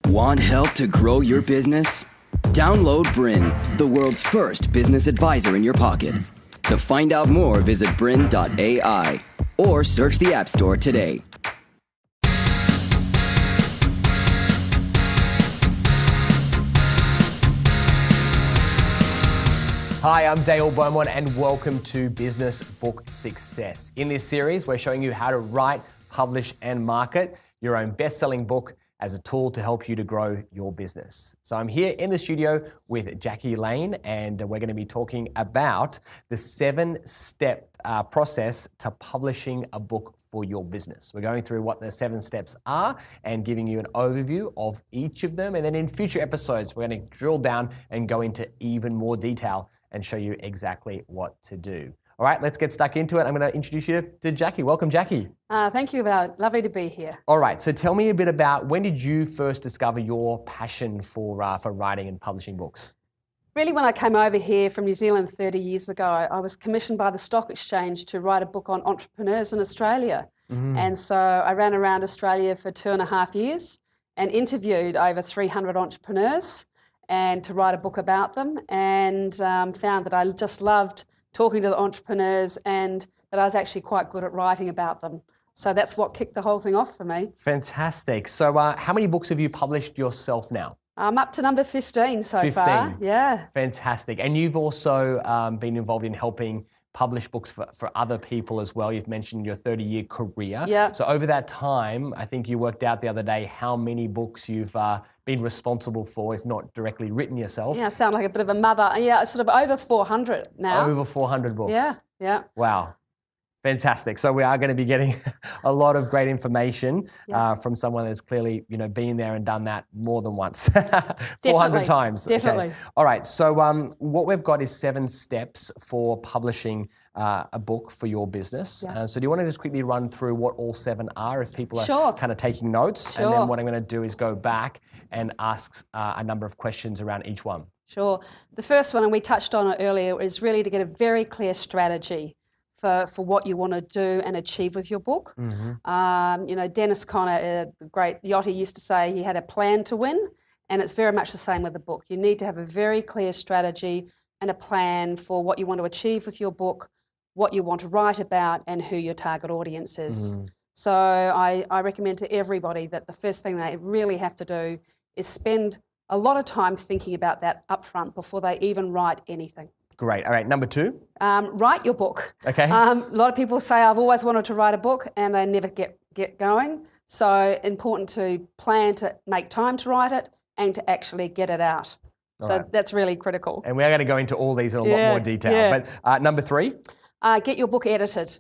Want help to grow your business? Download BRiN, the world's first business advisor in your pocket. To find out more, visit BRiN.ai or search the App Store today. Hi, I'm Dale Beaumont and welcome to Business Book Success. In this series, we're showing you how to write, publish and market your own best-selling book as a tool to help you to grow your business. So I'm here in the studio with Jaqui Lane and we're going to be talking about the 7-step process to publishing a book for your business. We're going through what the 7 steps are and giving you an overview of each of them. And then in future episodes, we're going to drill down and go into even more detail and show you exactly what to do. All right, let's get stuck into it. I'm going to introduce you to Jaqui. Welcome, Jaqui. Thank you, Val. Lovely to be here. All right, so tell me a bit about when did you first discover your passion for writing and publishing books? Really, when I came over here from New Zealand 30 years ago, I was commissioned by the Stock Exchange to write a book on entrepreneurs in Australia. And so I ran around Australia for 2.5 years and interviewed over 300 entrepreneurs and to write a book about them, and found that I just loved talking to the entrepreneurs and that I was actually quite good at writing about them. So that's what kicked the whole thing off for me. Fantastic. So how many books have you published yourself now? I'm up to number 15 so far. Yeah. Fantastic. And you've also been involved in helping publish books for other people as well. You've mentioned your 30-year career. Yeah. So over that time, I think you worked out the other day how many books you've been responsible for, if not directly written yourself. Yeah, I sound like a bit of a mother. Yeah, sort of over 400 now. Over 400 books. Yeah. Wow. Fantastic. So we are going to be getting a lot of great information from someone that's clearly, been there and done that more than once, 400 times. Definitely. Okay. All right. So what we've got is 7 steps for publishing a book for your business. Yeah. So do you want to just quickly run through what all 7 are if people are Sure. kind of taking notes? Sure. And then what I'm going to do is go back and ask a number of questions around each one. Sure. The first one, and we touched on it earlier, is really to get a very clear strategy for what you want to do and achieve with your book. Dennis Conner, the great yachty, used to say he had a plan to win, and it's very much the same with the book. You need to have a very clear strategy and a plan for what you want to achieve with your book, what you want to write about, and who your target audience is. So I recommend to everybody that the first thing they really have to do is spend a lot of time thinking about that up front before they even write anything. Great. All right. Number 2? Write your book. Okay. A lot of people say, I've always wanted to write a book, and they never get going. So important to plan to make time to write it and to actually get it out. That's really critical. And we are going to go into all these in a lot more detail. Yeah. But number 3? Get your book edited.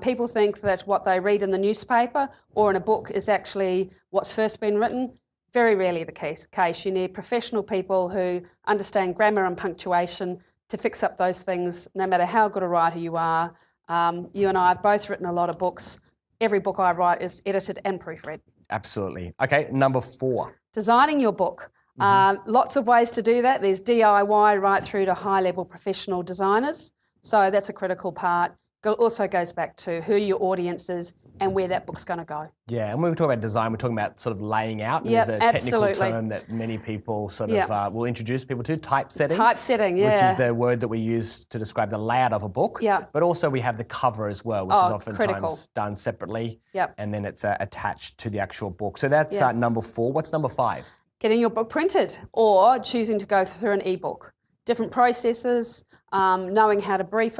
People think that what they read in the newspaper or in a book is actually what's first been written. Very rarely the case. You need professional people who understand grammar and punctuation to fix up those things, no matter how good a writer you are. You and I have both written a lot of books. Every book I write is edited and proofread. Absolutely. Okay, number 4. Designing your book. Lots of ways to do that. There's DIY right through to high-level professional designers. So that's a critical part. Also goes back to who your audience is and where that book's going to go. Yeah, and when we talk about design, we're talking about sort of laying out. And Yep, there's a technical absolutely. term that many people sort of will introduce people to, typesetting. Typesetting, Which yeah. is the word that we use to describe the layout of a book. Yeah. But also we have the cover as well, which is oftentimes critical. done separately. Yep. And then it's attached to the actual book. So that's number 4. What's number 5? Getting your book printed or choosing to go through an ebook. Different processes, knowing how to brief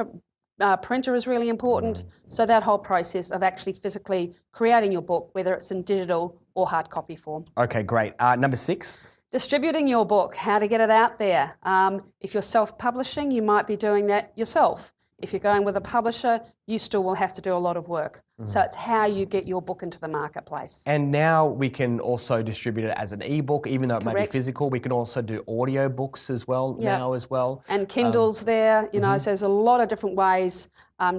a printer is really important. So that whole process of actually physically creating your book, whether it's in digital or hard copy form. Okay, great. Number 6? Distributing your book, how to get it out there. If you're self-publishing, you might be doing that yourself. If you're going with a publisher, you still will have to do a lot of work. So it's how you get your book into the marketplace. And now we can also distribute it as an ebook, even though it might be physical. We can also do audio books as well now as well. And Kindle's there, so there's a lot of different ways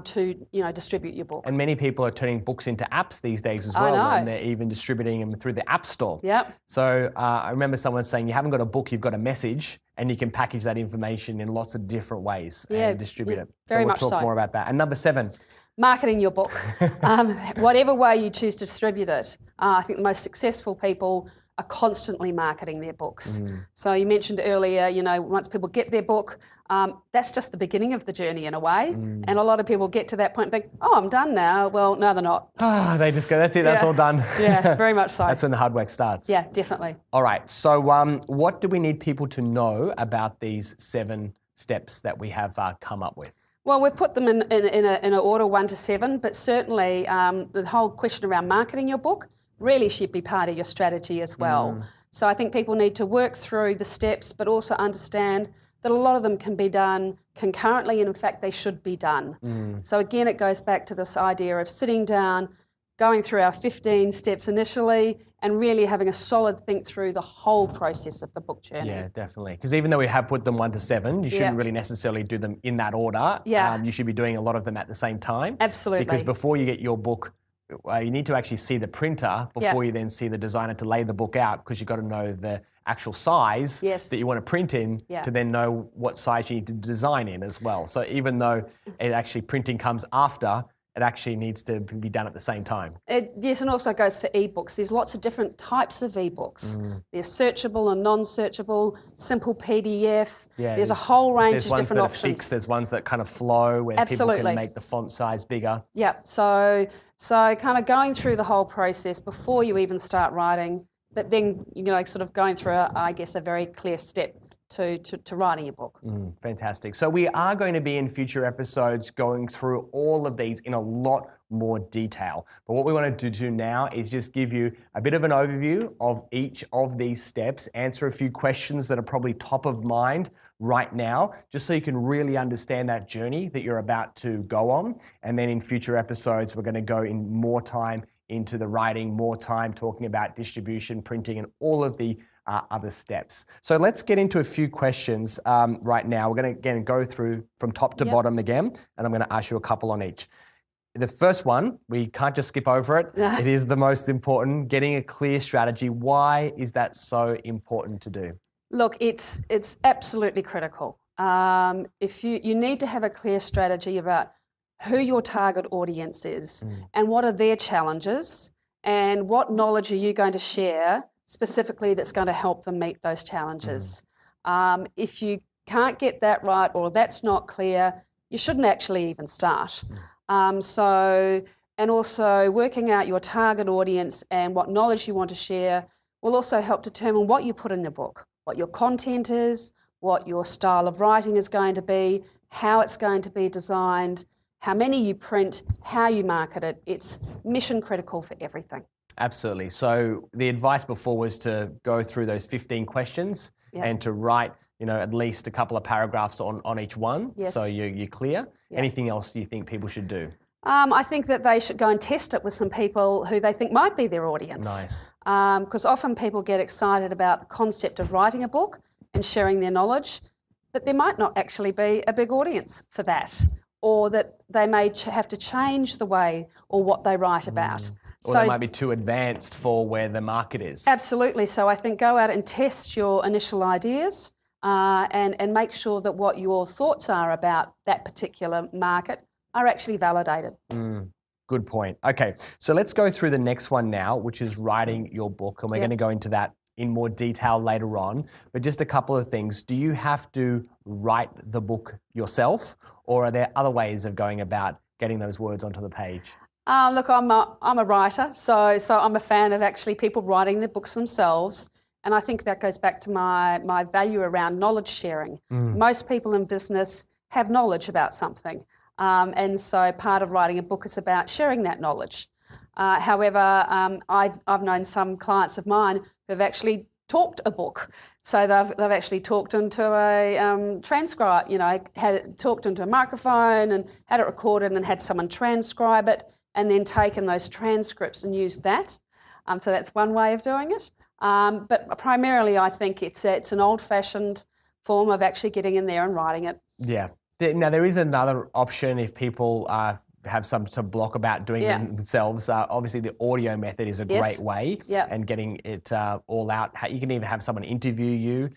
to distribute your book. And many people are turning books into apps these days as well, and they're even distributing them through the App Store. Yep. So I remember someone saying, you haven't got a book, you've got a message, and you can package that information in lots of different ways and distribute it. Very so much we'll talk more about that. And number 7. Marketing your book. Whatever way you choose to distribute it. I think the most successful people are constantly marketing their books. So you mentioned earlier, once people get their book, that's just the beginning of the journey in a way. And a lot of people get to that point and think, oh, I'm done now. Well, no, they're not. They just go, that's it, that's all done. Yeah, very much so. That's when the hard work starts. Yeah, definitely. All right, so what do we need people to know about these 7 steps that we have come up with? Well, we've put them in an order 1 to 7, but certainly the whole question around marketing your book really should be part of your strategy as well. So I think people need to work through the steps, but also understand that a lot of them can be done concurrently, and in fact they should be done. So again, it goes back to this idea of sitting down, going through our 15 steps initially, and really having a solid think through the whole process of the book journey. Yeah, definitely. Because even though we have put them 1 to 7, you shouldn't really necessarily do them in that order. Yeah. You should be doing a lot of them at the same time. Absolutely. Because before you get your book, you need to actually see the printer before you then see the designer to lay the book out, because you've got to know the actual size that you want to print in to then know what size you need to design in as well. So even though it actually printing comes after, it actually needs to be done at the same time. Yes, and also goes for ebooks. There's lots of different types of ebooks. There's searchable and non-searchable, simple PDF. There's a whole range of different options. There's ones that are fixed, there's ones that kind of flow, where people can make the font size bigger. Yeah, so kind of going through the whole process before you even start writing, but then, sort of going through, a very clear step to writing your book. Fantastic. So we are going to be in future episodes going through all of these in a lot more detail. But what we want to do now is just give you a bit of an overview of each of these steps, answer a few questions that are probably top of mind right now, just so you can really understand that journey that you're about to go on. And then in future episodes, we're going to go in more time into the writing, more time talking about distribution, printing, and all of the other steps. So let's get into a few questions right now. We're going to again go through from top to bottom again, and I'm going to ask you a couple on each. The first one, we can't just skip over it. It is the most important, getting a clear strategy. Why is that so important to do? Look, it's absolutely critical. If you need to have a clear strategy about who your target audience is and what are their challenges and what knowledge are you going to share specifically that's going to help them meet those challenges. If you can't get that right or that's not clear, you shouldn't actually even start. And also working out your target audience and what knowledge you want to share will also help determine what you put in the book, what your content is, what your style of writing is going to be, how it's going to be designed, how many you print, how you market it. It's mission critical for everything. Absolutely. So the advice before was to go through those 15 questions and to write, at least a couple of paragraphs on each one, so you're clear. Anything else you think people should do? I think that they should go and test it with some people who they think might be their audience. Nice. Because often people get excited about the concept of writing a book and sharing their knowledge, but there might not actually be a big audience for that, or that they may have to change the way or what they write about. Or they might be too advanced for where the market is. Absolutely. So I think go out and test your initial ideas and make sure that what your thoughts are about that particular market are actually validated. Good point. Okay, so let's go through the next one now, which is writing your book. And we're going to go into that in more detail later on. But just a couple of things. Do you have to write the book yourself, or are there other ways of going about getting those words onto the page? Look, I'm a writer, so I'm a fan of actually people writing the books themselves, and I think that goes back to my value around knowledge sharing. Most people in business have knowledge about something, and so part of writing a book is about sharing that knowledge. However, I've known some clients of mine who have actually talked a book, so they've actually talked into a transcribe, had it talked into a microphone and had it recorded and had someone transcribe it, and then taken those transcripts and used that. So that's one way of doing it. But primarily, I think it's an old-fashioned form of actually getting in there and writing it. Yeah. Now, there is another option if people have some block about doing it themselves. Obviously, the audio method is a great way, and getting it all out. You can even have someone interview you,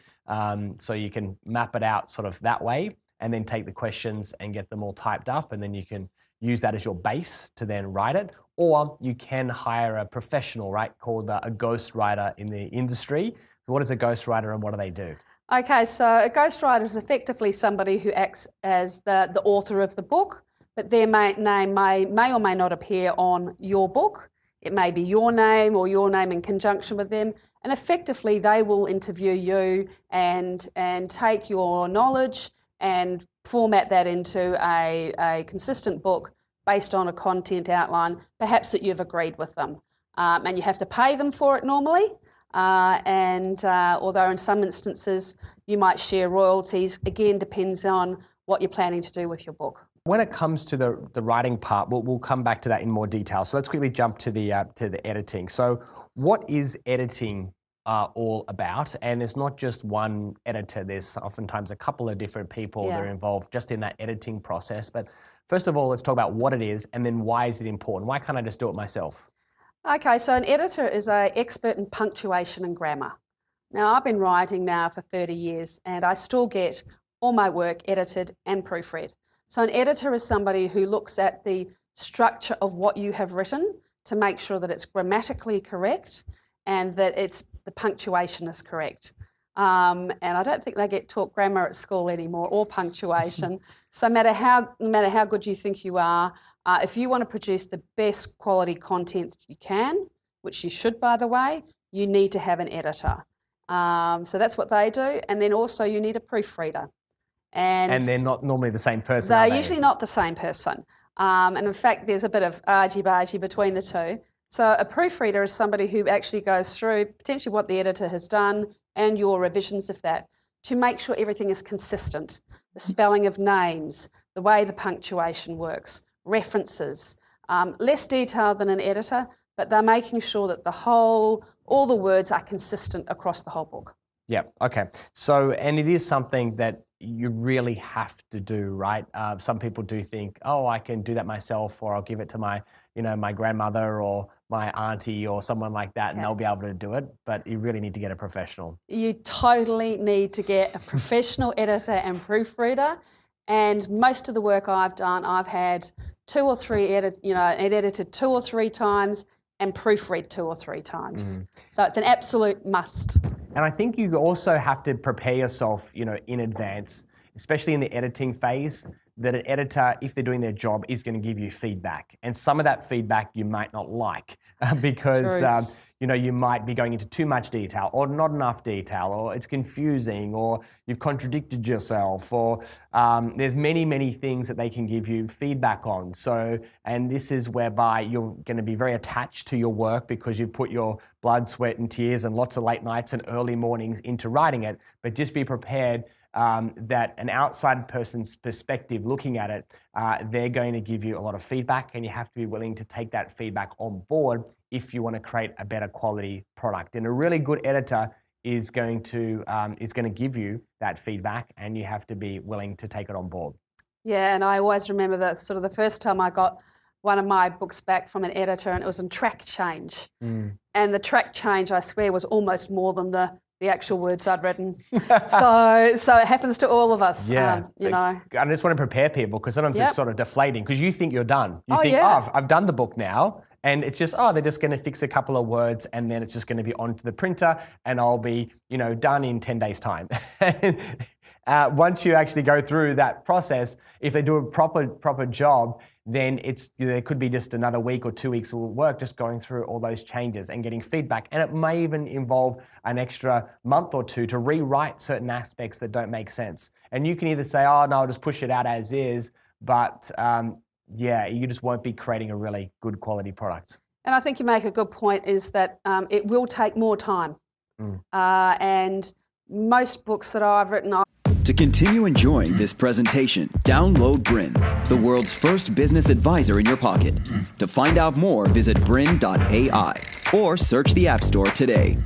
so you can map it out sort of that way, and then take the questions and get them all typed up, and then you can use that as your base to then write it, or you can hire a professional, right, called a ghostwriter in the industry. What is a ghostwriter and what do they do? Okay, so a ghostwriter is effectively somebody who acts as the author of the book, but their name may or may not appear on your book. It may be your name or your name in conjunction with them, and effectively they will interview you and take your knowledge and format that into a consistent book based on a content outline, perhaps that you've agreed with them. And you have to pay them for it normally. Although in some instances you might share royalties, again depends on what you're planning to do with your book. When it comes to the writing part, we'll come back to that in more detail. So let's quickly jump to the editing. So what is editing all about? And it's not just one editor. There's oftentimes a couple of different people that are involved just in that editing process. But first of all, let's talk about what it is and then why is it important? Why can't I just do it myself? Okay, so an editor is an expert in punctuation and grammar. Now, I've been writing now for 30 years and I still get all my work edited and proofread. So an editor is somebody who looks at the structure of what you have written to make sure that it's grammatically correct and that the punctuation is correct. And I don't think they get taught grammar at school anymore or punctuation. So no matter how good you think you are, if you want to produce the best quality content you can, which you should, by the way, you need to have an editor. So that's what they do. And then also you need a proofreader. And they're not normally the same person, They're usually not the same person. And in fact, there's a bit of argy-bargy between the two. So a proofreader is somebody who actually goes through potentially what the editor has done and your revisions of that to make sure everything is consistent. The spelling of names, the way the punctuation works, references, less detailed than an editor, but they're making sure that all the words are consistent across the whole book. Yeah, okay. So, and it is something that you really have to do, right? Some people do think, oh, I can do that myself, or I'll give it to my grandmother or my auntie or someone like that, and they'll be able to do it. But you really need to get a professional. You totally need to get a professional editor and proofreader. And most of the work I've done, I've had edited 2 or 3 times and proofread 2 or 3 times. So it's an absolute must. And I think you also have to prepare yourself, in advance, especially in the editing phase, that an editor, if they're doing their job, is going to give you feedback. And some of that feedback you might not like because, you might be going into too much detail or not enough detail, or it's confusing, or you've contradicted yourself, or there's many, many things that they can give you feedback on. So, and this is whereby you're going to be very attached to your work because you've put your blood, sweat and tears and lots of late nights and early mornings into writing it, but just be prepared that an outside person's perspective looking at it, they're going to give you a lot of feedback, and you have to be willing to take that feedback on board if you want to create a better quality product. And a really good editor is going to give you that feedback, and you have to be willing to take it on board. Yeah, and I always remember that sort of the first time I got one of my books back from an editor, and it was in track change. And the track change, I swear, was almost more than the actual words I'd written. so it happens to all of us, I just want to prepare people because sometimes it's sort of deflating because you think you're done. You think, I've done the book now, and it's just, they're just going to fix a couple of words and then it's just going to be onto the printer and I'll be, done in 10 days' time. Once you actually go through that process, if they do a proper job, then there could be just another week or 2 weeks of work just going through all those changes and getting feedback. And it may even involve an extra month or 2 to rewrite certain aspects that don't make sense. And you can either say, no, I'll just push it out as is, but you just won't be creating a really good quality product. And I think you make a good point is that it will take more time. And most books that I've written, To continue enjoying this presentation, download BRiN, the world's first business advisor in your pocket. To find out more, visit BRiN.ai or search the App Store today.